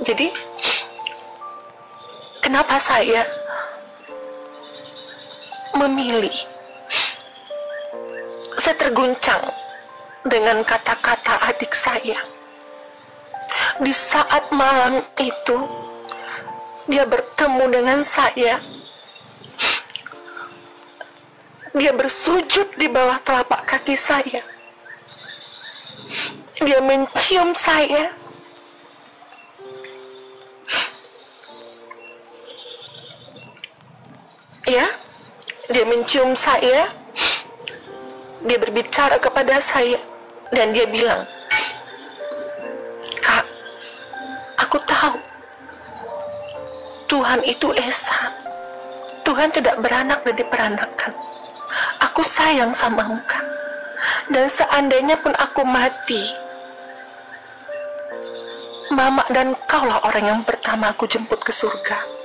Jadi, kenapa saya memilih? Saya terguncang dengan kata-kata adik saya. Di saat malam itu, dia bertemu dengan saya. Dia bersujud di bawah telapak kaki saya. Dia mencium saya. Ya, dia mencium saya. Dia berbicara kepada saya dan dia bilang, "Kak, aku tahu Tuhan itu Esa. Tuhan tidak beranak dan diperanakan. Aku sayang samamu, Kak. Dan seandainya pun aku mati, Mama dan kau lah orang yang pertama aku jemput ke surga."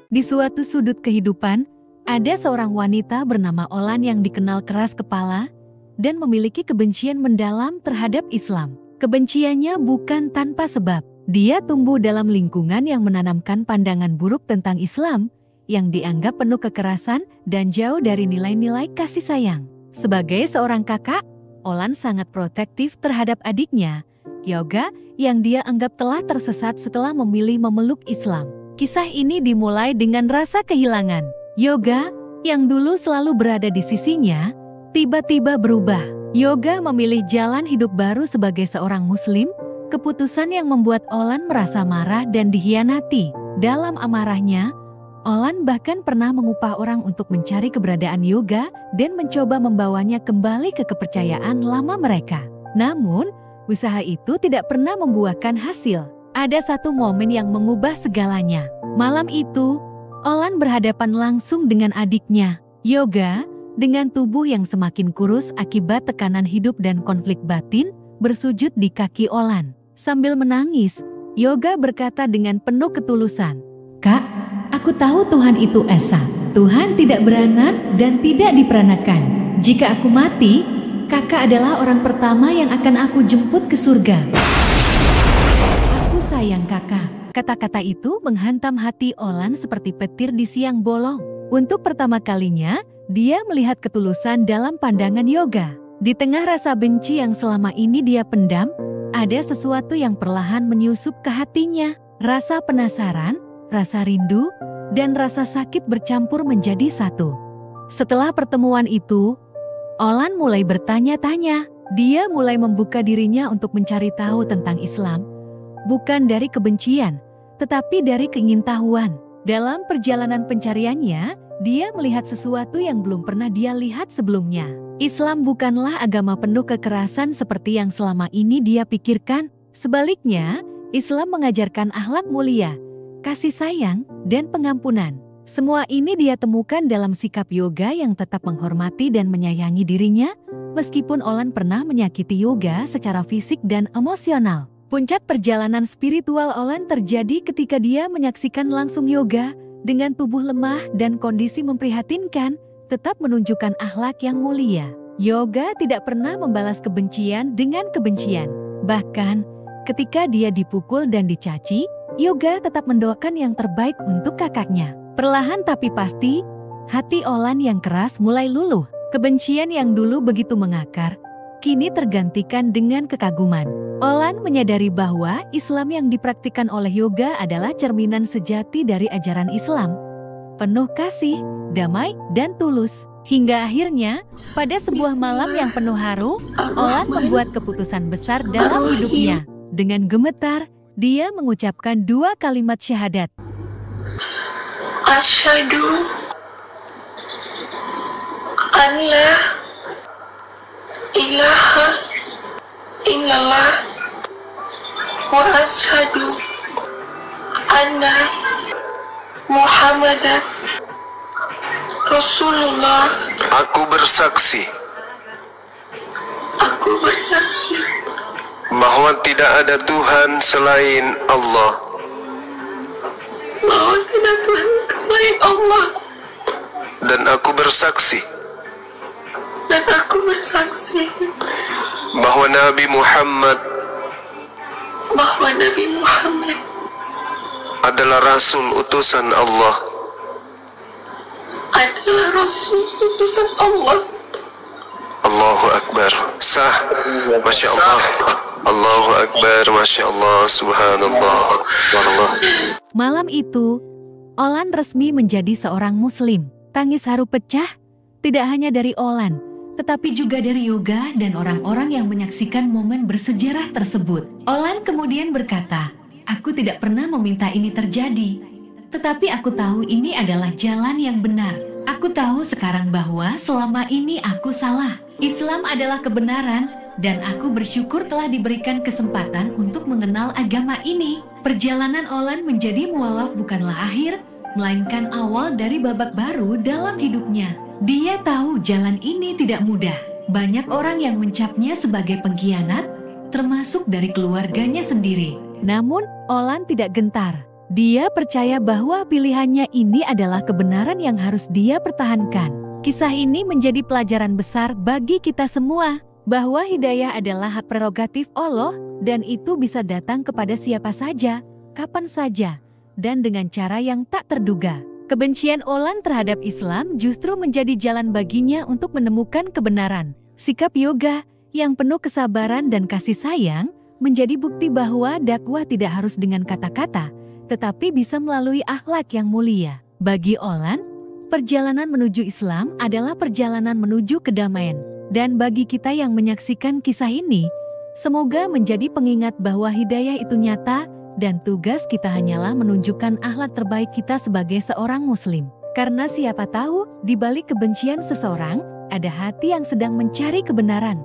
Di suatu sudut kehidupan, ada seorang wanita bernama Olan yang dikenal keras kepala dan memiliki kebencian mendalam terhadap Islam. Kebenciannya bukan tanpa sebab. Dia tumbuh dalam lingkungan yang menanamkan pandangan buruk tentang Islam, yang dianggap penuh kekerasan dan jauh dari nilai-nilai kasih sayang. Sebagai seorang kakak, Olan sangat protektif terhadap adiknya, Yoga, yang dia anggap telah tersesat setelah memilih memeluk Islam. Kisah ini dimulai dengan rasa kehilangan. Yoga, yang dulu selalu berada di sisinya, tiba-tiba berubah. Yoga memilih jalan hidup baru sebagai seorang Muslim, keputusan yang membuat Olan merasa marah dan dikhianati. Dalam amarahnya, Olan bahkan pernah mengupah orang untuk mencari keberadaan Yoga dan mencoba membawanya kembali ke kepercayaan lama mereka. Namun, usaha itu tidak pernah membuahkan hasil. Ada satu momen yang mengubah segalanya. Malam itu, Olan berhadapan langsung dengan adiknya, Yoga, dengan tubuh yang semakin kurus akibat tekanan hidup dan konflik batin, bersujud di kaki Olan. Sambil menangis, Yoga berkata dengan penuh ketulusan, "Kak, aku tahu Tuhan itu Esa. Tuhan tidak beranak dan tidak diperanakan. Jika aku mati, kakak adalah orang pertama yang akan aku jemput ke surga. Aku sayang kakak." Kata-kata itu menghantam hati Olan seperti petir di siang bolong. Untuk pertama kalinya, dia melihat ketulusan dalam pandangan Yoga. Di tengah rasa benci yang selama ini dia pendam, ada sesuatu yang perlahan menyusup ke hatinya. Rasa penasaran, rasa rindu, dan rasa sakit bercampur menjadi satu. Setelah pertemuan itu, Olan mulai bertanya-tanya. Dia mulai membuka dirinya untuk mencari tahu tentang Islam, bukan dari kebencian, tetapi dari keingintahuan. Dalam perjalanan pencariannya, dia melihat sesuatu yang belum pernah dia lihat sebelumnya. Islam bukanlah agama penuh kekerasan seperti yang selama ini dia pikirkan. Sebaliknya, Islam mengajarkan akhlak mulia, kasih sayang, dan pengampunan. Semua ini dia temukan dalam sikap Yoga yang tetap menghormati dan menyayangi dirinya, meskipun Olan pernah menyakiti Yoga secara fisik dan emosional. Puncak perjalanan spiritual Olan terjadi ketika dia menyaksikan langsung Yoga dengan tubuh lemah dan kondisi memprihatinkan, tetap menunjukkan akhlak yang mulia. Yoga tidak pernah membalas kebencian dengan kebencian. Bahkan, ketika dia dipukul dan dicaci, Yoga tetap mendoakan yang terbaik untuk kakaknya. Perlahan tapi pasti, hati Olan yang keras mulai luluh. Kebencian yang dulu begitu mengakar, kini tergantikan dengan kekaguman. Olan menyadari bahwa Islam yang dipraktikkan oleh Yoga adalah cerminan sejati dari ajaran Islam, penuh kasih, damai, dan tulus. Hingga akhirnya, pada sebuah malam yang penuh haru, Olan membuat keputusan besar dalam hidupnya. Dengan gemetar, dia mengucapkan 2 kalimat syahadat. Asyhadu an la ilaha illallah wa asyhadu anna Muhammadan Rasulullah. Aku bersaksi bahwa tidak ada Tuhan selain Allah. Dan aku bersaksi Dan aku bersaksi bahwa Nabi Muhammad adalah Rasul utusan Allah. Allahu Akbar. Sah. Masya Allah. Allahu Akbar. Masya Allah. Subhanallah. Malam itu, Olan resmi menjadi seorang Muslim. Tangis haru pecah, tidak hanya dari Olan, tetapi juga dari Yoga dan orang-orang yang menyaksikan momen bersejarah tersebut. Olan kemudian berkata, "Aku tidak pernah meminta ini terjadi, tetapi aku tahu ini adalah jalan yang benar. Aku tahu sekarang bahwa selama ini aku salah. Islam adalah kebenaran, dan aku bersyukur telah diberikan kesempatan untuk mengenal agama ini." Perjalanan Olan menjadi mualaf bukanlah akhir, melainkan awal dari babak baru dalam hidupnya. Dia tahu jalan ini tidak mudah. Banyak orang yang mencapnya sebagai pengkhianat, termasuk dari keluarganya sendiri. Namun, Olan tidak gentar. Dia percaya bahwa pilihannya ini adalah kebenaran yang harus dia pertahankan. Kisah ini menjadi pelajaran besar bagi kita semua, bahwa hidayah adalah hak prerogatif Allah, dan itu bisa datang kepada siapa saja, kapan saja, dan dengan cara yang tak terduga. Kebencian Olan terhadap Islam justru menjadi jalan baginya untuk menemukan kebenaran. Sikap Yoga yang penuh kesabaran dan kasih sayang menjadi bukti bahwa dakwah tidak harus dengan kata-kata, tetapi bisa melalui akhlak yang mulia. Bagi Olan, perjalanan menuju Islam adalah perjalanan menuju kedamaian. Dan bagi kita yang menyaksikan kisah ini, semoga menjadi pengingat bahwa hidayah itu nyata, dan tugas kita hanyalah menunjukkan akhlak terbaik kita sebagai seorang Muslim. Karena siapa tahu, di balik kebencian seseorang, ada hati yang sedang mencari kebenaran.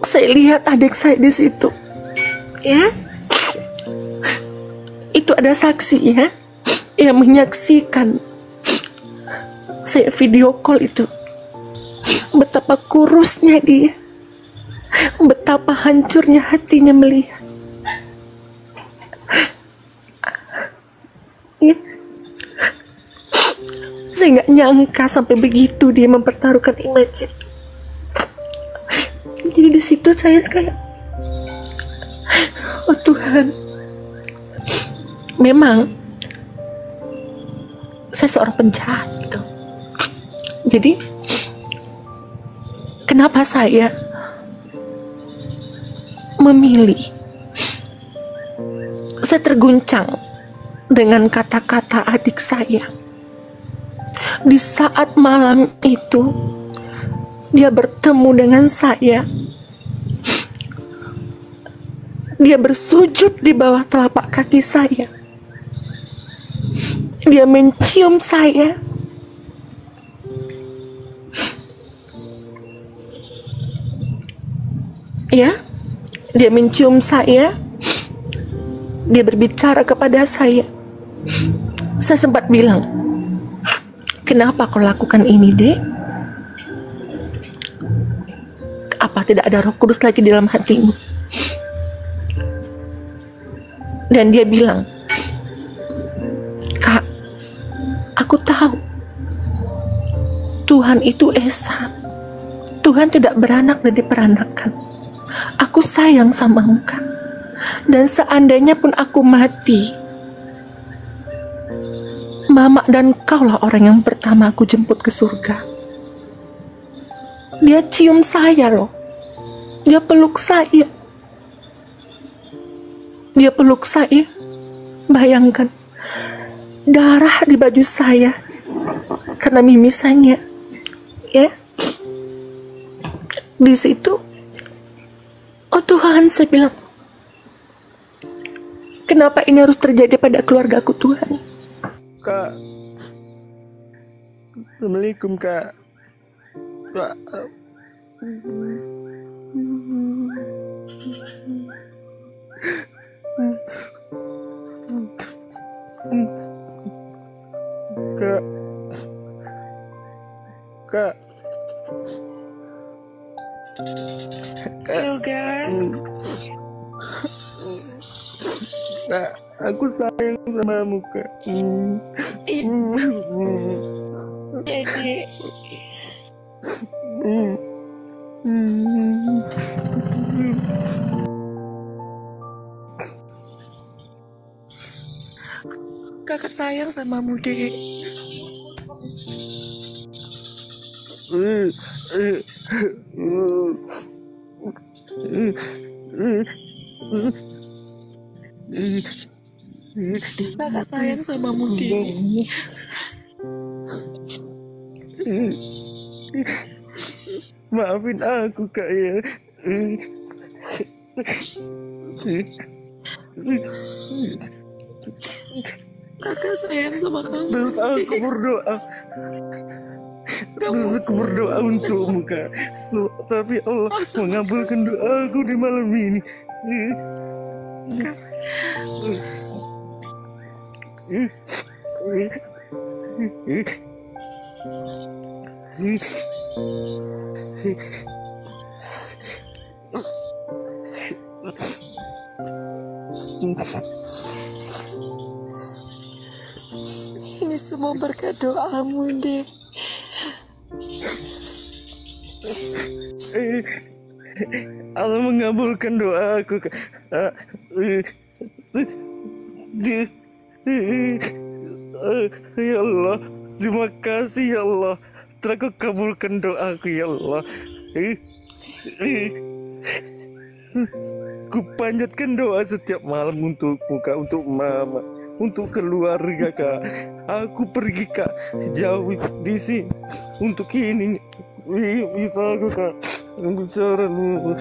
saya lihat adik saya di situ, ya. Itu ada saksi, ya, yang menyaksikan. Saya video call itu. Betapa kurusnya dia, betapa hancurnya hatinya melihat. Ya. Saya nggak nyangka sampai begitu dia mempertaruhkan iman kita. Jadi di situ saya kayak, oh Tuhan, memang saya seorang penjahat gitu. Jadi kenapa saya memilih? Saya terguncang dengan kata-kata adik saya. Di saat malam itu, dia bertemu dengan saya. Dia bersujud di bawah telapak kaki saya. Dia mencium saya. Ya, dia mencium saya. Dia berbicara kepada saya. Saya sempat bilang, kenapa kau lakukan ini, Dek? Apa tidak ada Roh Kudus lagi di dalam hatimu? Dan dia bilang, Kak, aku tahu Tuhan itu Esa. Tuhan tidak beranak dan diperanakan. Aku sayang sama Kak. Dan seandainya pun aku mati, Mama dan kaulah orang yang pertama aku jemput ke surga. Dia cium saya loh. Dia peluk saya. Dia peluk saya. Bayangkan, darah di baju saya karena mimisannya. Ya. Di situ, oh Tuhan, saya bilang, kenapa ini harus terjadi pada keluargaku, Tuhan? Kak, Assalamualaikum Kak. Kak, Kak, Kak, Kak, Yoga, Kak, aku sayang samamu Kak. jadi Kakak sayang samamu, Dek. Kakak sayang samamu, Dek. Maafin aku, Kak, ya. Kakak sayang sama kamu. Terus aku berdoa. Terus aku berdoa untukmu, Kak. Tapi Allah mengabulkan doaku di malam ini. Ini semua berkat doamu, Dek. Allah mengabulkan doaku, Kak. Ya Allah, terima kasih ya Allah. Telah kau kabulkan doaku ya Allah. Ku panjatkan doa setiap malam untukmu, Kak, untuk mama, untuk keluarga, Kak. Aku pergi, Kak, jauh di sini untuk ini. Bisa aku, Kak, bicara dulu.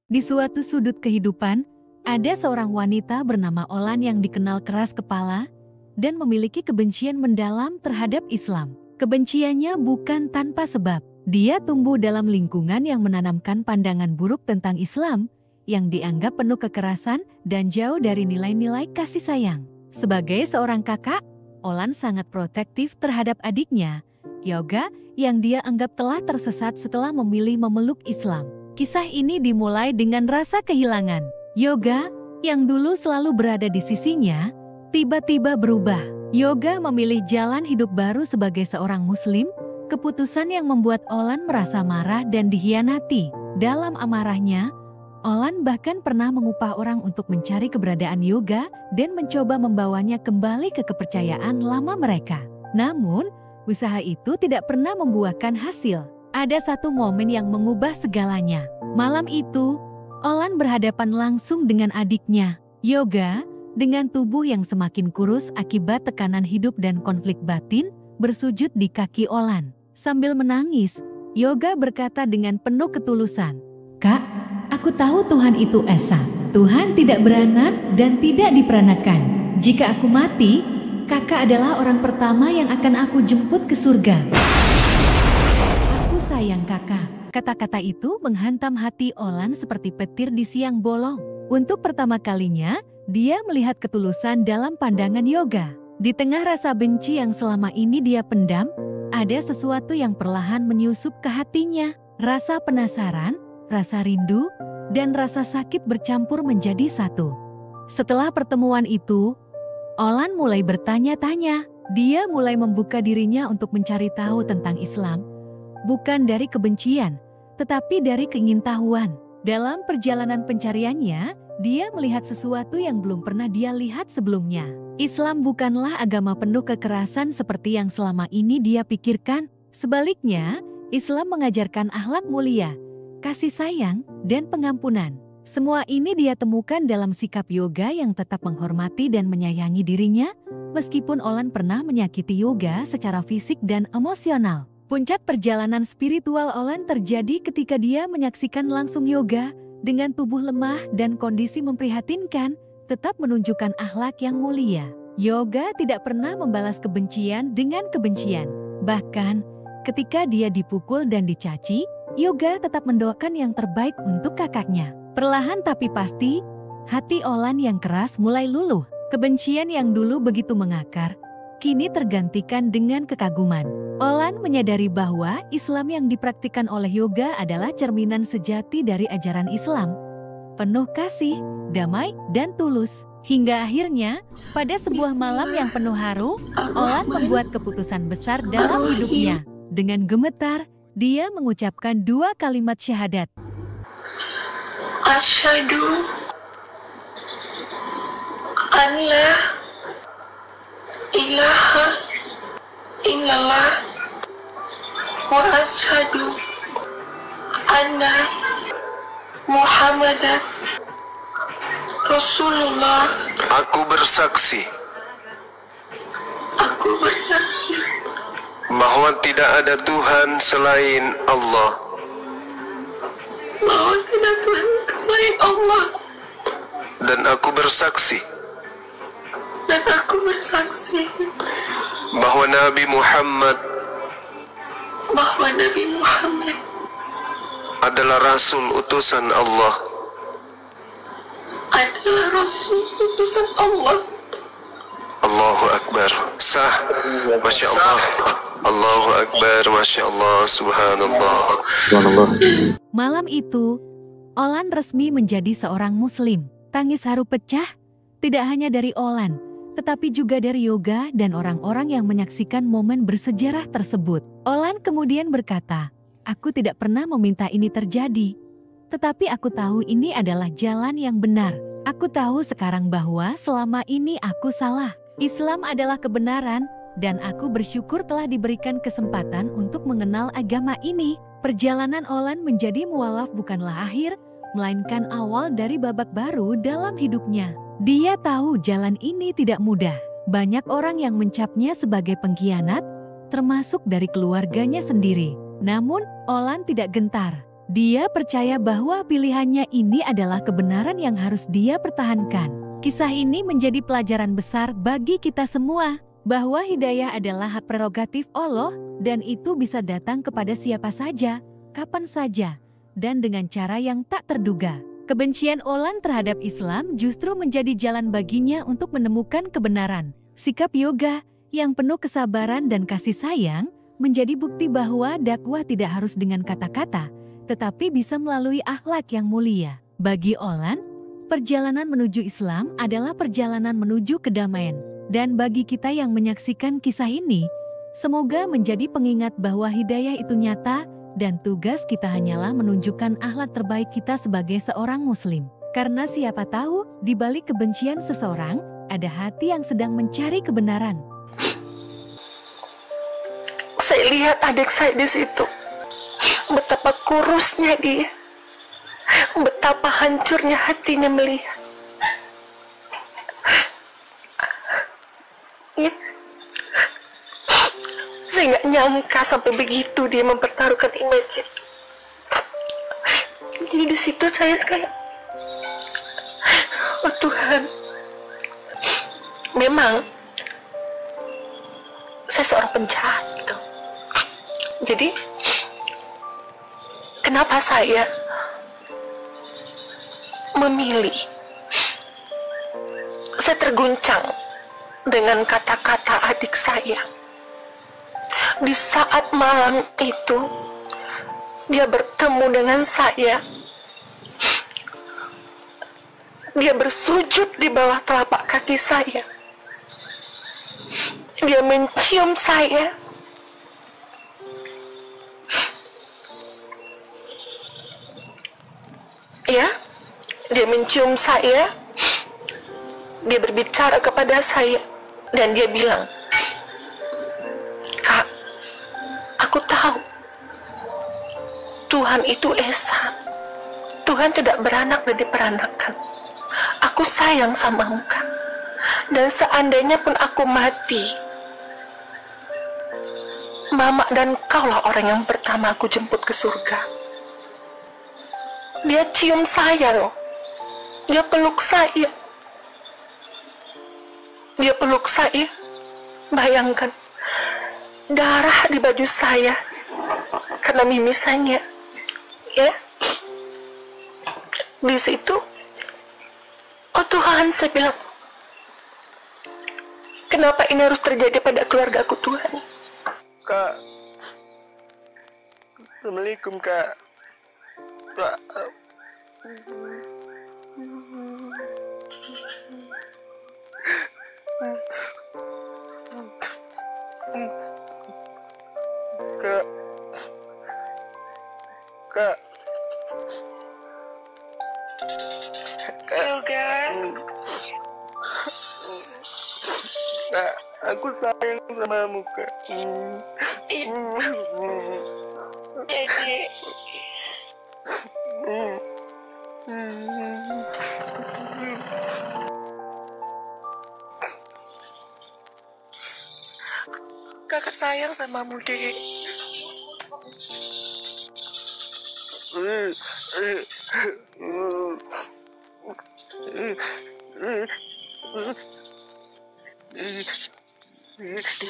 Di suatu sudut kehidupan, ada seorang wanita bernama Olan yang dikenal keras kepala dan memiliki kebencian mendalam terhadap Islam. Kebenciannya bukan tanpa sebab. Dia tumbuh dalam lingkungan yang menanamkan pandangan buruk tentang Islam, yang dianggap penuh kekerasan dan jauh dari nilai-nilai kasih sayang. Sebagai seorang kakak, Olan sangat protektif terhadap adiknya, Yoga, yang dia anggap telah tersesat setelah memilih memeluk Islam. Kisah ini dimulai dengan rasa kehilangan. Yoga, yang dulu selalu berada di sisinya, tiba-tiba berubah. Yoga memilih jalan hidup baru sebagai seorang Muslim, keputusan yang membuat Olan merasa marah dan dikhianati. Dalam amarahnya, Olan bahkan pernah mengupah orang untuk mencari keberadaan Yoga dan mencoba membawanya kembali ke kepercayaan lama mereka. Namun, usaha itu tidak pernah membuahkan hasil. Ada satu momen yang mengubah segalanya. Malam itu, Olan berhadapan langsung dengan adiknya, Yoga, dengan tubuh yang semakin kurus akibat tekanan hidup dan konflik batin, bersujud di kaki Olan. Sambil menangis, Yoga berkata dengan penuh ketulusan, "Kak, aku tahu Tuhan itu esa. Tuhan tidak beranak dan tidak diperanakan. Jika aku mati, kakak adalah orang pertama yang akan aku jemput ke surga. Aku sayang kakak." Kata-kata itu menghantam hati Olan seperti petir di siang bolong. Untuk pertama kalinya, dia melihat ketulusan dalam pandangan Yoga. Di tengah rasa benci yang selama ini dia pendam, ada sesuatu yang perlahan menyusup ke hatinya. Rasa penasaran, rasa rindu, dan rasa sakit bercampur menjadi satu. Setelah pertemuan itu, Olan mulai bertanya-tanya. Dia mulai membuka dirinya untuk mencari tahu tentang Islam, bukan dari kebencian, tetapi dari keingintahuan. Dalam perjalanan pencariannya, dia melihat sesuatu yang belum pernah dia lihat sebelumnya. Islam bukanlah agama penuh kekerasan seperti yang selama ini dia pikirkan. Sebaliknya, Islam mengajarkan akhlak mulia, kasih sayang, dan pengampunan. Semua ini dia temukan dalam sikap Yoga yang tetap menghormati dan menyayangi dirinya, meskipun Olan pernah menyakiti Yoga secara fisik dan emosional. Puncak perjalanan spiritual Olan terjadi ketika dia menyaksikan langsung Yoga dengan tubuh lemah dan kondisi memprihatinkan, tetap menunjukkan akhlak yang mulia. Yoga tidak pernah membalas kebencian dengan kebencian. Bahkan, ketika dia dipukul dan dicaci, Yoga tetap mendoakan yang terbaik untuk kakaknya. Perlahan tapi pasti, hati Olan yang keras mulai luluh. Kebencian yang dulu begitu mengakar, kini tergantikan dengan kekaguman. Olan menyadari bahwa Islam yang dipraktikkan oleh Yoga adalah cerminan sejati dari ajaran Islam. Penuh kasih, damai, dan tulus. Hingga akhirnya, pada sebuah malam yang penuh haru, Olan membuat keputusan besar dalam hidupnya. Dengan gemetar, dia mengucapkan 2 kalimat syahadat. Asyhadu an la ilaha illallah wa asyhadu anna Muhammadan Rasulullah. Aku bersaksi bahwa tidak ada Tuhan selain Allah, dan aku bersaksi bahwa Nabi Muhammad adalah Rasul utusan Allah. Allahu Akbar. Sah. Masya Allah. Allahu Akbar. Masya Allah. Subhanallah. Malam itu, Olan resmi menjadi seorang Muslim. Tangis haru pecah, tidak hanya dari Olan, tetapi juga dari Yoga dan orang-orang yang menyaksikan momen bersejarah tersebut. Olan kemudian berkata, "Aku tidak pernah meminta ini terjadi, tetapi aku tahu ini adalah jalan yang benar. Aku tahu sekarang bahwa selama ini aku salah. Islam adalah kebenaran, dan aku bersyukur telah diberikan kesempatan untuk mengenal agama ini." Perjalanan Olan menjadi mualaf bukanlah akhir, melainkan awal dari babak baru dalam hidupnya. Dia tahu jalan ini tidak mudah. Banyak orang yang mencapnya sebagai pengkhianat, termasuk dari keluarganya sendiri. Namun, Olan tidak gentar. Dia percaya bahwa pilihannya ini adalah kebenaran yang harus dia pertahankan. Kisah ini menjadi pelajaran besar bagi kita semua, bahwa hidayah adalah hak prerogatif Allah, dan itu bisa datang kepada siapa saja, kapan saja, dan dengan cara yang tak terduga. Kebencian Olan terhadap Islam justru menjadi jalan baginya untuk menemukan kebenaran. Sikap Yoga yang penuh kesabaran dan kasih sayang menjadi bukti bahwa dakwah tidak harus dengan kata-kata, tetapi bisa melalui akhlak yang mulia. Bagi Olan, perjalanan menuju Islam adalah perjalanan menuju kedamaian. Dan bagi kita yang menyaksikan kisah ini, semoga menjadi pengingat bahwa hidayah itu nyata, dan tugas kita hanyalah menunjukkan akhlak terbaik kita sebagai seorang Muslim. Karena siapa tahu, di balik kebencian seseorang, ada hati yang sedang mencari kebenaran. Saya lihat adik saya di situ. Betapa kurusnya dia. Betapa hancurnya hatinya melihat. Ya. Saya nggak nyangka sampai begitu dia mempertaruhkan iman itu. Jadi di situ saya kayak, oh Tuhan, memang saya seorang penjahat gitu. Jadi kenapa saya memilih? Saya terguncang dengan kata-kata adik saya. Di saat malam itu, dia bertemu dengan saya. Dia bersujud di bawah telapak kaki saya. Dia mencium saya. Ya, dia mencium saya. Dia berbicara kepada saya. Dan dia bilang, "Kak, aku tahu Tuhan itu Esa. Tuhan tidak beranak dan diperanakan. Aku sayang sama engkau. Dan seandainya pun aku mati, Mama dan kau lah orang yang pertama aku jemput ke surga." Dia cium saya loh. Dia peluk saya. Dia peluk saya. Bayangkan, darah di baju saya karena mimisannya. Ya, di situ, oh Tuhan, saya bilang, kenapa ini harus terjadi pada keluargaku, Tuhan? Kak, Assalamualaikum Kak. Kak, Kak, Kak, Yoga, Kak, aku sayang samamu Kak. Dek. Kakak sayang samamu, Dek.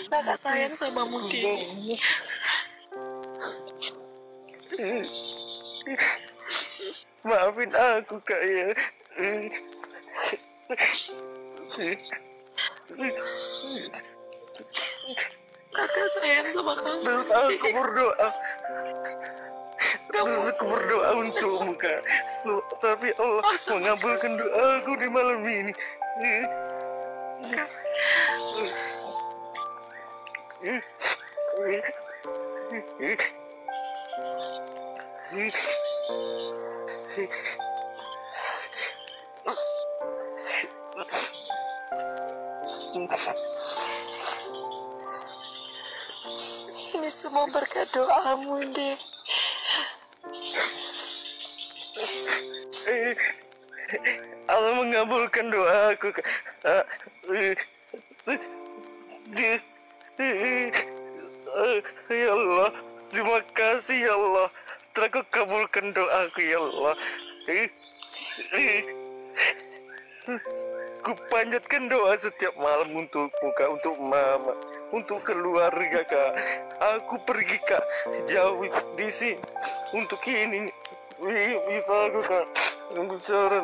Kakak sayang samamu, Dek. Maafin aku Kak ya. Kakak sayang sama kamu. Terus aku berdoa. Terus aku berdoa untukmu Kak. Tapi Allah mengabulkan doaku di malam ini. Ini semua berkat doamu, Dek. Allah mengabulkan doaku Kak. Ya Allah, terima kasih ya Allah. Telah kau kabulkan doaku ya Allah. Ku panjatkan doa setiap malam untukmu Kak, untuk mama, untuk keluarga Kak. Aku pergi Kak, jauh di sini untuk ini. Bisa aku Kak, bicara.